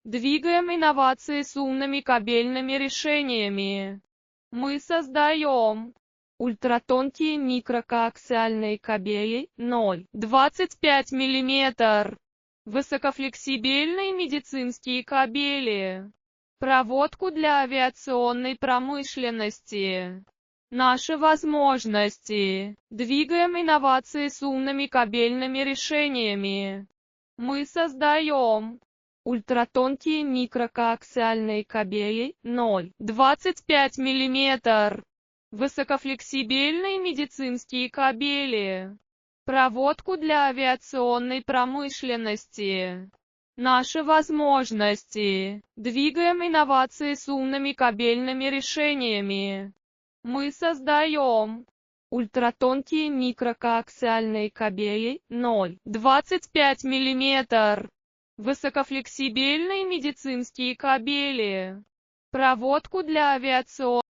Двигаем инновации с умными кабельными решениями. Мы создаем ультратонкие микрокоаксиальные кабели 0,25 мм, высокофлексибельные медицинские кабели, проводку для авиационной промышленности. Наши возможности. Двигаем инновации с умными кабельными решениями. Мы создаем ультратонкие микрокоаксиальные кабели 0,25 мм, высокофлексибельные медицинские кабели, проводку для авиационной промышленности. Наши возможности. Двигаем инновации с умными кабельными решениями. Мы создаем ультратонкие микрокоаксиальные кабели 0,25 мм, высокофлексибельные медицинские кабели, проводку для авиационной